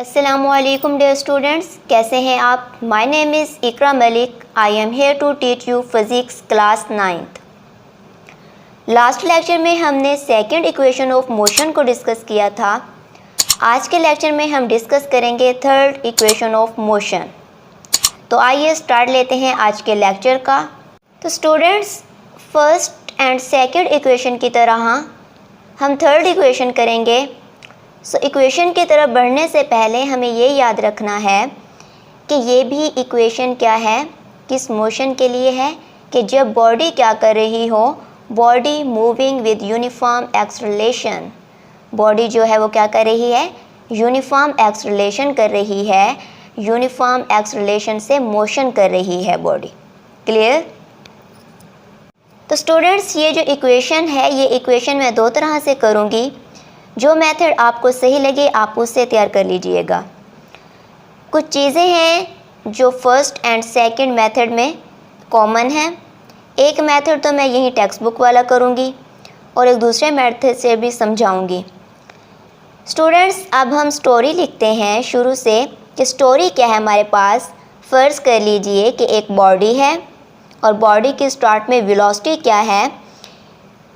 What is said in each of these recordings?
अस्सलामुअलैकुम dear students, कैसे हैं आप। My name is Iqra Malik. I am here to teach you physics class 9th। Last lecture में हमने सेकंड इक्वेशन ऑफ मोशन को डिस्कस किया था। आज के लेक्चर में हम डिस्कस करेंगे थर्ड इक्वेशन ऑफ मोशन। तो आइए स्टार्ट लेते हैं आज के लेक्चर का। तो students, first and second equation की तरह हम थर्ड इक्वेशन करेंगे। सो इक्वेशन की तरफ बढ़ने से पहले हमें ये याद रखना है कि ये भी इक्वेशन क्या है, किस मोशन के लिए है, कि जब बॉडी क्या कर रही हो, body moving with uniform acceleration. Body जो है वो क्या कर रही है, यूनिफॉर्म एक्सेलरेशन कर रही है। यूनिफॉर्म एक्सेलरेशन से मोशन कर रही है बॉडी। क्लियर। तो स्टूडेंट्स, ये जो इक्वेशन है, ये इक्वेशन मैं दो तरह से करूँगी। जो मेथड आपको सही लगे आप उससे तैयार कर लीजिएगा। कुछ चीज़ें हैं जो फर्स्ट एंड सेकंड मेथड में कॉमन हैं। एक मेथड तो मैं यही टेक्स्ट बुक वाला करूँगी और एक दूसरे मेथड से भी समझाऊँगी। स्टूडेंट्स, अब हम स्टोरी लिखते हैं शुरू से कि स्टोरी क्या है हमारे पास। फ़र्ज़ कर लीजिए कि एक बॉडी है और बॉडी के स्टार्ट में वेलोसिटी क्या है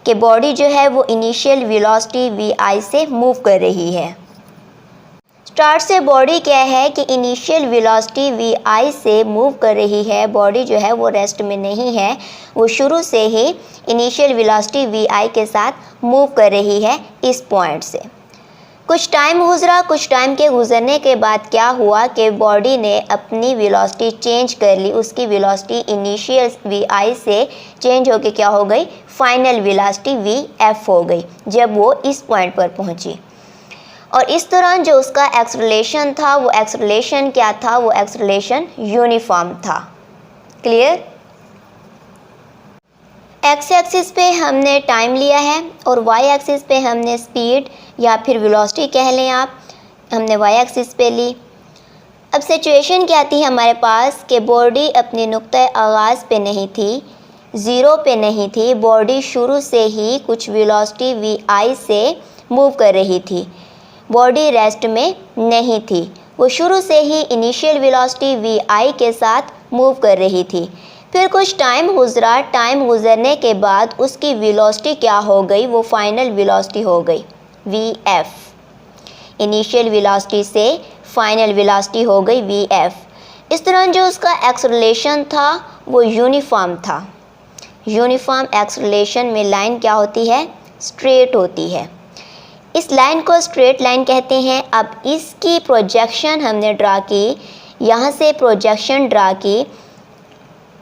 कि बॉडी जो है वो इनिशियल वेलोसिटी vi से मूव कर रही है। स्टार्ट से बॉडी क्या है कि इनिशियल वेलोसिटी vi से मूव कर रही है। बॉडी जो है वो रेस्ट में नहीं है, वो शुरू से ही इनिशियल वेलोसिटी vi के साथ मूव कर रही है इस पॉइंट से। कुछ टाइम गुजरा, कुछ टाइम के गुजरने के बाद क्या हुआ कि बॉडी ने अपनी वेलोसिटी चेंज कर ली। उसकी वेलोसिटी इनिशियल vi से चेंज होकर क्या हो गई, फाइनल वेलोसिटी vf हो गई जब वो इस पॉइंट पर पहुंची। और इस दौरान जो उसका एक्सेलरेशन था, वो एक्सेलरेशन क्या था, वो एक्सेलरेशन यूनिफॉर्म था। क्लियर। एक्स एक्सिस पे हमने टाइम लिया है और वाई एक्सिस पे हमने स्पीड या फिर वेलोसिटी कह लें आप, हमने वाई एक्सिस पे ली। अब सिचुएशन क्या थी हमारे पास कि बॉडी अपने नुक्ते आगाज़ पे नहीं थी, ज़ीरो पे नहीं थी। बॉडी शुरू से ही कुछ वेलोसिटी vi से मूव कर रही थी। बॉडी रेस्ट में नहीं थी, वो शुरू से ही इनिशियल वेलोसिटी vi के साथ मूव कर रही थी। फिर कुछ टाइम गुजरा, टाइम गुजरने के बाद उसकी वेलोसिटी क्या हो गई, वो फाइनल वेलोसिटी हो गई vf। इनिशियल वेलोसिटी से फाइनल वेलोसिटी हो गई vf। इस दौरान जो उसका एक्सेलरेशन था वो यूनिफॉर्म था। यूनिफॉर्म एक्सेलरेशन में लाइन क्या होती है, स्ट्रेट होती है। इस लाइन को स्ट्रेट लाइन कहते हैं। अब इसकी प्रोजेक्शन हमने ड्रा की, यहाँ से प्रोजेक्शन ड्रा की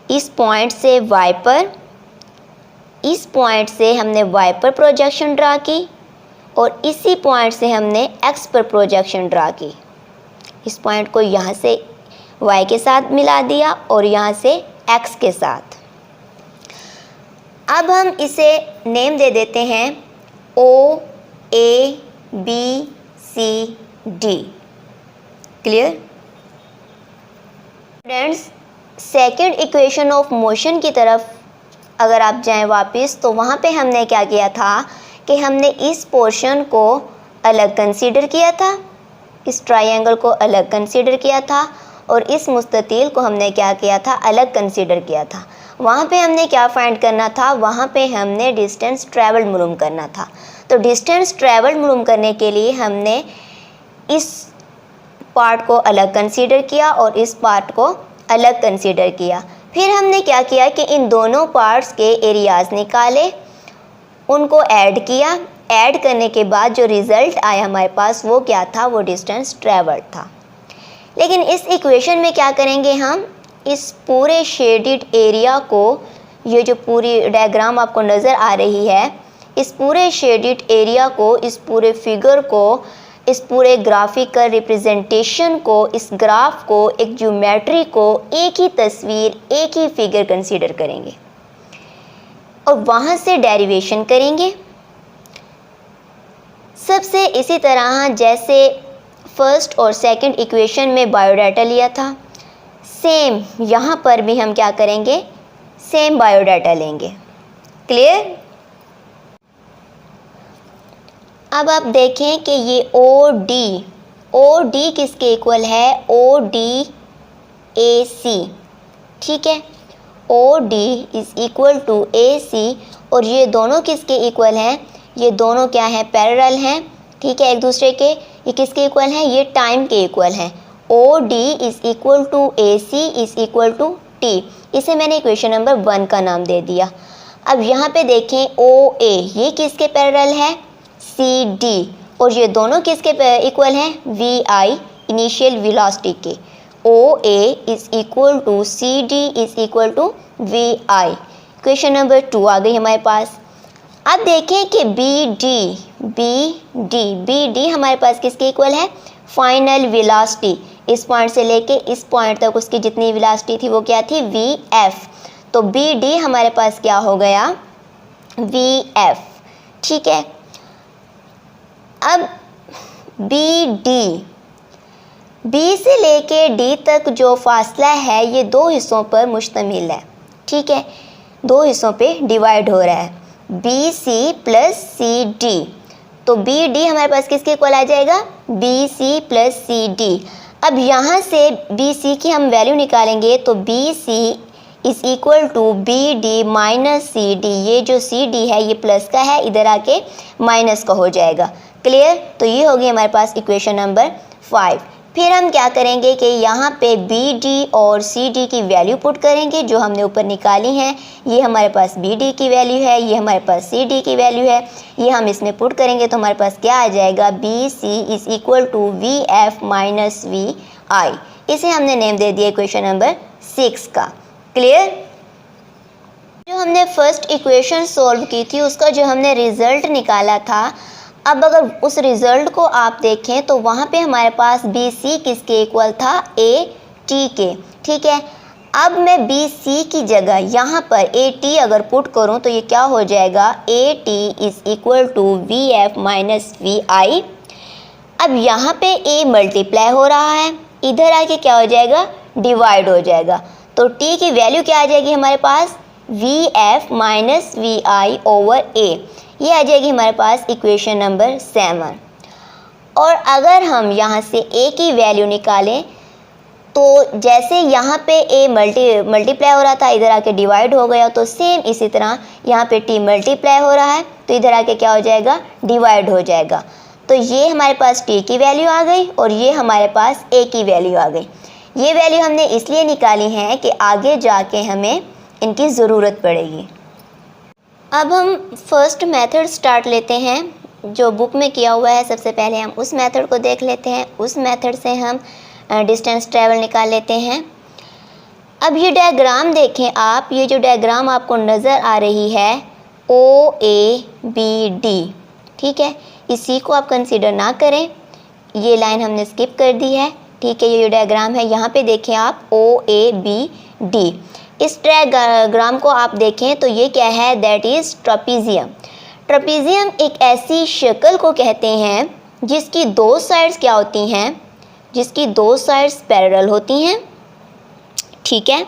इस पॉइंट से y पर, इस पॉइंट से हमने y पर प्रोजेक्शन ड्रा की और इसी पॉइंट से हमने x पर प्रोजेक्शन ड्रा की। इस पॉइंट को यहाँ से y के साथ मिला दिया और यहाँ से x के साथ। अब हम इसे नेम दे देते हैं O A B C D। Clear. Friends, second equation of motion की तरफ अगर आप जाएं वापस, तो वहाँ पे हमने क्या किया था कि हमने इस पोर्शन को अलग कंसीडर किया था, इस ट्रायंगल को अलग कंसीडर किया था और इस मुस्ततील को हमने क्या किया था, अलग कंसीडर किया था। वहाँ पे हमने क्या फाइंड करना था, वहाँ पे हमने डिस्टेंस ट्रैवल मालूम करना था। तो डिस्टेंस ट्रैवल मालूम करने के लिए हमने इस पार्ट को अलग कंसीडर किया और इस पार्ट को अलग कंसीडर किया। फिर हमने क्या किया कि इन दोनों पार्ट्स के एरियाज़ निकाले, उनको ऐड किया। ऐड करने के बाद जो रिज़ल्ट आया हमारे पास वो क्या था, वो डिस्टेंस ट्रैवल था। लेकिन इस इक्वेशन में क्या करेंगे हम, इस पूरे शेडिड एरिया को, ये जो पूरी डायग्राम आपको नज़र आ रही है, इस पूरे शेडिड एरिया को, इस पूरे फिगर को, इस पूरे ग्राफिकल रिप्रेजेंटेशन को, इस ग्राफ को, एक ज्योमेट्री को एक ही तस्वीर, एक ही फिगर कंसीडर करेंगे और वहाँ से डेरिवेशन करेंगे। सबसे इसी तरह जैसे फर्स्ट और सेकंड इक्वेशन में बायोडाटा लिया था, सेम यहाँ पर भी हम क्या करेंगे, सेम बायोडाटा लेंगे। क्लियर। अब आप देखें कि ये OD ओ डी किसके इक्वल है, ओ डी ए सी, ठीक है, O D is equal to A C. और ये दोनों किसके इक्वल हैं, ये दोनों क्या हैं, पैरेलल हैं, ठीक है एक दूसरे के। ये किसके इक्वल हैं, ये टाइम के इक्वल हैं। O D is equal to A C is equal to T. इसे मैंने इक्वेशन नंबर 1 का नाम दे दिया। अब यहाँ पे देखें ओ ए ये किसके पैरेलल है, सी डी, और ये दोनों किसके इक्वल हैं, वी आई इनिशियल वेलोसिटी के। O A is equal to C D is equal to V I. Equation number 2 आ गई हमारे पास। अब देखें कि बी डी हमारे पास किसके इक्वल है, फाइनल वेलोसिटी। इस पॉइंट से लेके इस पॉइंट तक उसकी जितनी वेलोसिटी थी वो क्या थी, वी एफ। तो बी डी हमारे पास क्या हो गया, वी एफ, ठीक है। अब बी से लेके डी तक जो फासला है ये 2 हिस्सों पर मुश्तमिल है, ठीक है, 2 हिस्सों पे डिवाइड हो रहा है, B C plus C D. तो बी डी हमारे पास किसके इक्वल आ जाएगा, B C plus C D. अब यहाँ से बी सी की हम वैल्यू निकालेंगे तो B C is equal to B D minus C D. ये जो सी डी है ये प्लस का है, इधर आके माइनस का हो जाएगा, क्लियर। तो ये होगी हमारे पास इक्वेशन नंबर 5। फिर हम क्या करेंगे कि यहाँ पे बी डी और सी डी की वैल्यू पुट करेंगे जो हमने ऊपर निकाली हैं। ये हमारे पास बी डी की वैल्यू है, ये हमारे पास सी डी की वैल्यू है, ये हम इसमें पुट करेंगे तो हमारे पास क्या आ जाएगा, B C is equal to V F minus V I. इसे हमने नेम दे दिया इक्वेशन नंबर 6 का, क्लियर। जो हमने फर्स्ट इक्वेशन सॉल्व की थी उसका जो हमने रिज़ल्ट निकाला था, अब अगर उस रिज़ल्ट को आप देखें तो वहाँ पे हमारे पास बी सी किसके इक्वल था, ए टी के, ठीक है। अब मैं बी सी की जगह यहाँ पर ए टी अगर पुट करूँ तो ये क्या हो जाएगा, A T is equal to V F minus V I. अब यहाँ पे ए मल्टीप्लाई हो रहा है, इधर आके क्या हो जाएगा, डिवाइड हो जाएगा। तो टी की वैल्यू क्या आ जाएगी हमारे पास, V F minus V I over A. ये आ जाएगी हमारे पास इक्वेशन नंबर 7। और अगर हम यहाँ से a की वैल्यू निकालें तो जैसे यहाँ पे a मल्टीप्लाई हो रहा था इधर आके डिवाइड हो गया, तो सेम इसी तरह यहाँ पे t मल्टीप्लाई हो रहा है तो इधर आके क्या हो जाएगा, डिवाइड हो जाएगा। तो ये हमारे पास t की वैल्यू आ गई और ये हमारे पास a की वैल्यू आ गई। ये वैल्यू हमने इसलिए निकाली है कि आगे जाके हमें इनकी ज़रूरत पड़ेगी। अब हम फर्स्ट मेथड स्टार्ट लेते हैं जो बुक में किया हुआ है। सबसे पहले हम उस मेथड को देख लेते हैं, उस मेथड से हम डिस्टेंस ट्रैवल निकाल लेते हैं। अब ये डायग्राम देखें आप, ये जो डायग्राम आपको नज़र आ रही है ओ ए बी डी, ठीक है, इसी को आप कंसीडर ना करें, ये लाइन हमने स्किप कर दी है, ठीक है। ये जो डायग्राम है यहाँ पे देखें आप ओ ए बी डी। इस डायग्राम को आप देखें तो ये क्या है, दैट इज़ ट्रापीजियम। ट्रापीजियम एक ऐसी शक्ल को कहते हैं जिसकी 2 साइड्स क्या होती हैं, जिसकी 2 साइड्स पैरेलल होती हैं, ठीक है।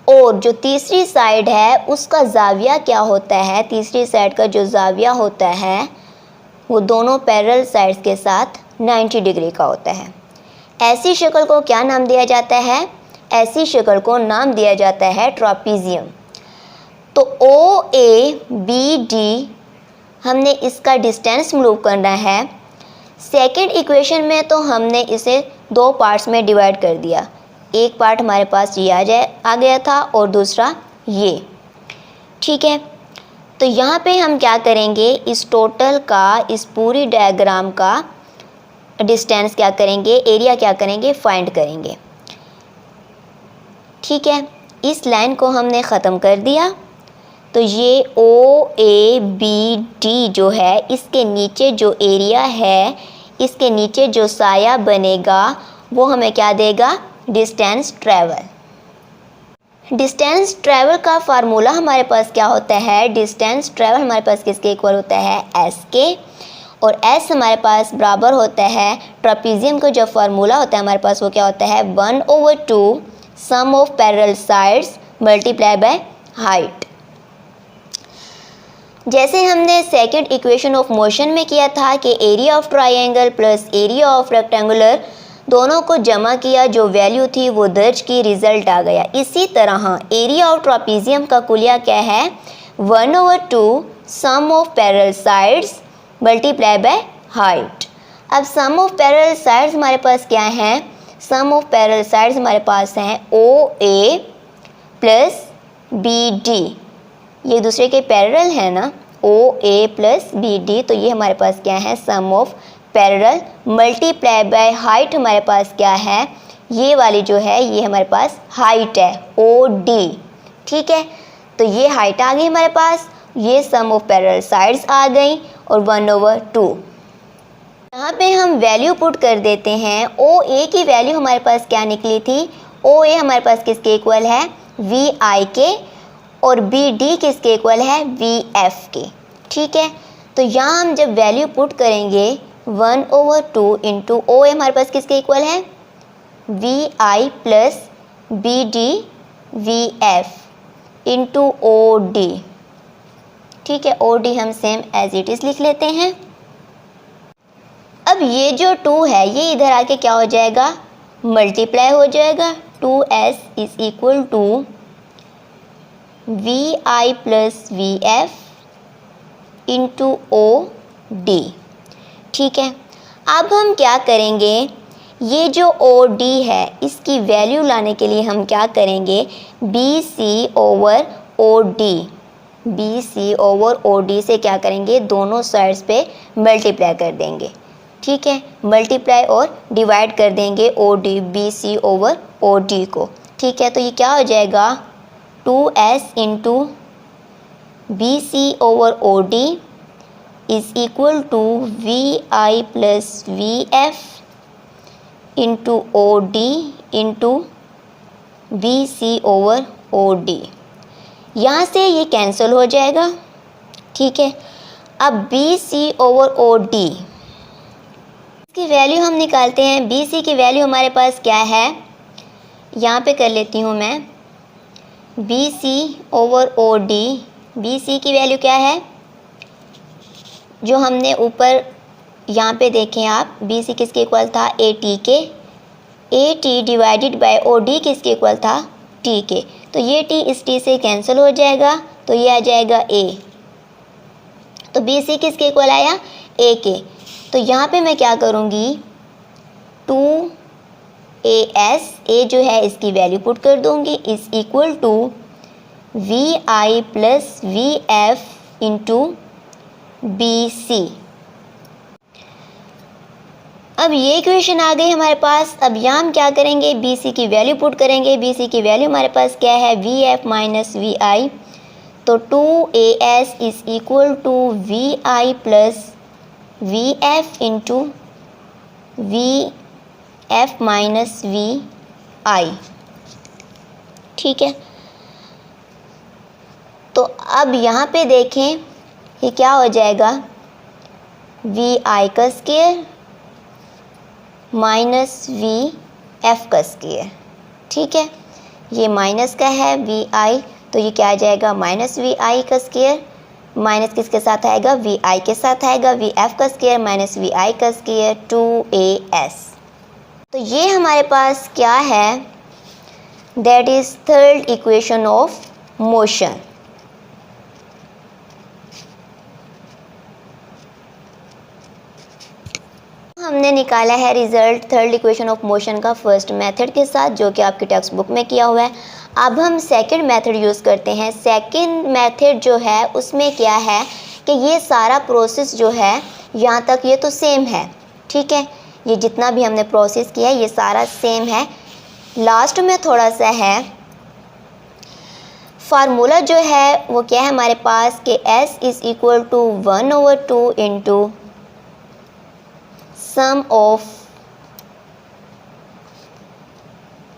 और जो तीसरी साइड है उसका जाविया क्या होता है, तीसरी साइड का जो जाविया होता है वो दोनों पैरेलल साइड्स के साथ 90 डिग्री का होता है। ऐसी शक्ल को क्या नाम दिया जाता है, ऐसी शक्ल को नाम दिया जाता है ट्रापीजियम। तो ओ ए बी डी हमने इसका डिस्टेंस मूव करना है। सेकंड इक्वेशन में तो हमने इसे 2 पार्ट्स में डिवाइड कर दिया, एक पार्ट हमारे पास ये आ गया था और दूसरा ये, ठीक है। तो यहाँ पे हम क्या करेंगे, इस टोटल का, इस पूरी डायग्राम का डिस्टेंस क्या करेंगे, एरिया क्या करेंगे, फाइंड करेंगे, ठीक है। इस लाइन को हमने ख़त्म कर दिया तो ये ओ ए बी डी जो है इसके नीचे जो एरिया है, इसके नीचे जो साया बनेगा वो हमें क्या देगा, डिस्टेंस ट्रैवल। डिस्टेंस ट्रैवल का फार्मूला हमारे पास क्या होता है, डिस्टेंस ट्रैवल हमारे पास किसके इक्वल होता है, एस के, और एस हमारे पास बराबर होता है, ट्रापीजियम का जो फार्मूला होता है हमारे पास वो क्या होता है, 1/2 sum of parallel sides multiply by height. जैसे हमने सेकंड इक्वेशन ऑफ मोशन में किया था कि area of triangle plus area of rectangular दोनों को जमा किया, जो वैल्यू थी वो दर्ज की, रिजल्ट आ गया। इसी तरह एरिया ऑफ ट्रापीजियम का कुलिया क्या है, 1/2 sum of parallel sides multiply by height. अब सम ऑफ पैरेलल साइड्स हमारे पास क्या है, सम ऑफ पैरेलल साइड्स हमारे पास हैं OA प्लस BD, ये दूसरे के पैरेलल है ना, OA प्लस BD, तो ये हमारे पास क्या है, sum of parallel multiply by height हमारे पास क्या है, ये वाली जो है ये हमारे पास हाइट है OD। ठीक है, तो ये हाइट आ गई हमारे पास, ये सम ऑफ पैरेलल साइड्स आ गई और 1/2। यहाँ पे हम वैल्यू पुट कर देते हैं। OA की वैल्यू हमारे पास क्या निकली थी, OA हमारे पास किसके इक्वल है, VI के, और BD किसके इक्वल है, VF के। ठीक है, तो यहाँ हम जब वैल्यू पुट करेंगे 1/2 इंटू OA हमारे पास किसके इक्वल है, VI plus BD VF into OD। ठीक है, OD हम सेम एज इट इज़ लिख लेते हैं। अब ये जो 2 है ये इधर आके क्या हो जाएगा, मल्टीप्लाई हो जाएगा। 2S is equal to VI plus VF into OD। ठीक है, अब हम क्या करेंगे, ये जो OD है इसकी वैल्यू लाने के लिए हम क्या करेंगे, BC ओवर OD से क्या करेंगे, दोनों साइड्स पे मल्टीप्लाई कर देंगे। ठीक है, मल्टीप्लाई और डिवाइड कर देंगे BC ओवर OD को। ठीक है, तो ये क्या हो जाएगा, 2S into BC over OD is equal to VI plus VF into OD into BC over OD। यहाँ से ये कैंसिल हो जाएगा। ठीक है, अब BC ओवर OD की वैल्यू हम निकालते हैं। BC की वैल्यू हमारे पास क्या है, यहाँ पे कर लेती हूँ मैं, BC ओवर OD। BC की वैल्यू क्या है, जो हमने ऊपर यहाँ पे देखें आप, BC किसके इक्वल था, AT के। AT डिवाइडेड बाय OD किसके इक्वल था, T के। तो ये T इस T से कैंसिल हो जाएगा, तो ये आ जाएगा A। तो BC किसके इक्वल आया, A के। तो यहाँ पे मैं क्या करूँगी, 2AS, A जो है इसकी वैल्यू पुट कर दूँगी, is equal to VI plus VF into BC। अब ये इक्वेशन आ गई हमारे पास। अब यहाँ हम क्या करेंगे, BC की वैल्यू पुट करेंगे। BC की वैल्यू हमारे पास क्या है, VF माइनस VI, तो 2AS is equal to VI plus VF into VF minus VI। ठीक है, तो अब यहाँ पे देखें ये क्या हो जाएगा, VI का स्क्वायर माइनस VF का स्क्वायर। ठीक है, ये माइनस का है VI, तो ये क्या आ जाएगा, माइनस VI का स्क्वायर, माइनस किसके साथ आएगा, VI के साथ आएगा, VF का स्क्वायर माइनस VI का स्क्वायर, 2AS। तो ये हमारे पास क्या है, that is third equation of motion. हमने निकाला है result third equation of motion का फर्स्ट मेथड के साथ, जो कि आपकी टेक्स्ट बुक में किया हुआ है। अब हम सेकंड मेथड यूज़ करते हैं। सेकंड मेथड जो है उसमें क्या है कि ये सारा प्रोसेस जो है यहाँ तक ये तो सेम है। ठीक है, ये जितना भी हमने प्रोसेस किया है ये सारा सेम है। लास्ट में थोड़ा सा है, फार्मूला जो है वो क्या है हमारे पास कि S is equal to 1/2 into sum of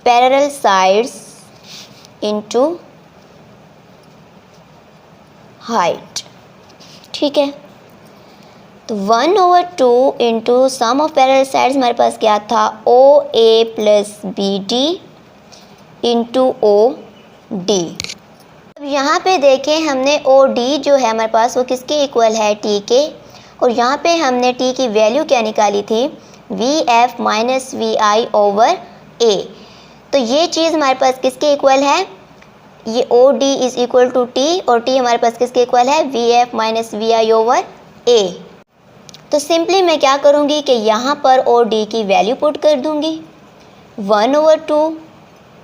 parallel sides into height। ठीक है, तो 1/2 into sum of parallel sides हमारे पास क्या था, OA plus BD into OD। अब यहाँ पे देखें हमने ओ डी जो है हमारे पास वो किसके इक्वल है, टी के। और यहाँ पे हमने टी की वैल्यू क्या निकाली थी, V F minus V I over A. तो ये चीज़ हमारे पास किसके इक्वल है, ये O D is equal to T, और टी हमारे पास किसके इक्वल है, V F minus V I over A. तो सिंपली मैं क्या करूँगी कि यहाँ पर ओ डी की वैल्यू पुट कर दूँगी, 1/2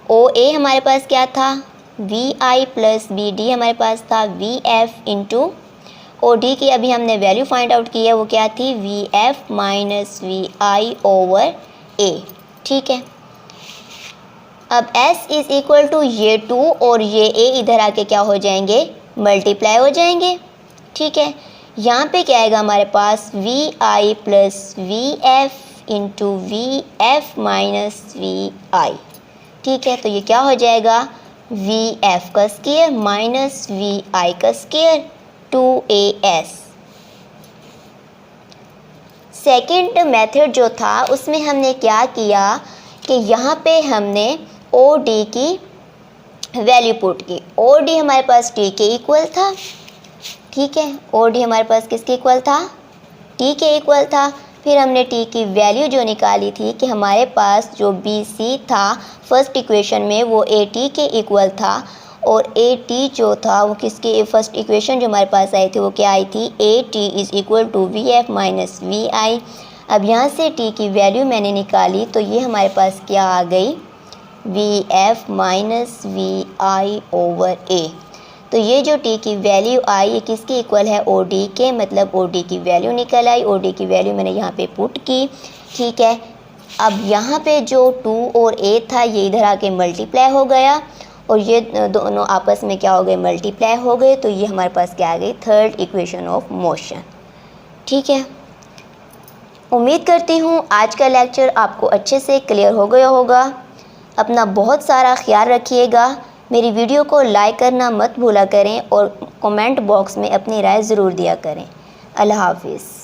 ओ ए हमारे पास क्या था, V I plus V D हमारे पास था we F into O D की अभी हमने वैल्यू फाइंड आउट की है, वो क्या थी, V F minus V I over A. ठीक है, अब s इज़ इक्वल टू ये 2 और ये a इधर आके क्या हो जाएंगे, मल्टीप्लाई हो जाएंगे। ठीक है, यहाँ पे क्या आएगा हमारे पास, V I plus V F into V F minus V I. ठीक है, तो ये क्या हो जाएगा, वी एफ का स्क्वायर माइनस वी आई का स्क्वायर 2as। सेकंड मेथड जो था उसमें हमने क्या किया कि यहाँ पे हमने ओ डी की वैल्यू पुट की। ओ डी हमारे पास टी के इक्वल था। ठीक है, ओ डी हमारे पास किसके इक्वल था, टी के इक्वल था। फिर हमने टी की वैल्यू जो निकाली थी कि हमारे पास जो बी सी था फर्स्ट इक्वेशन में वो ए टी के इक्वल था, और ए टी जो था वो किसके, फर्स्ट इक्वेशन जो हमारे पास आई थी वो क्या आई थी, A T is equal to V F minus V I. अब यहाँ से टी की वैल्यू मैंने निकाली तो ये हमारे पास क्या आ गई, V F minus V I over A. तो ये जो टी की वैल्यू आई ये किसकी इक्वल है, ओ डी के, मतलब ओ डी की वैल्यू निकल आई। ओ डी की वैल्यू मैंने यहाँ पे पुट की। ठीक है, अब यहाँ पे जो 2 और a था ये इधर आके मल्टीप्लाई हो गया, और ये दोनों आपस में क्या हो गए, मल्टीप्लाई हो गए। तो ये हमारे पास क्या आ गई, थर्ड इक्वेशन ऑफ मोशन। ठीक है, उम्मीद करती हूँ आज का लेक्चर आपको अच्छे से क्लियर हो गया होगा। अपना बहुत सारा ख्याल रखिएगा। मेरी वीडियो को लाइक करना मत भूला करें और कमेंट बॉक्स में अपनी राय ज़रूर दिया करें। अल्लाह हाफिज़।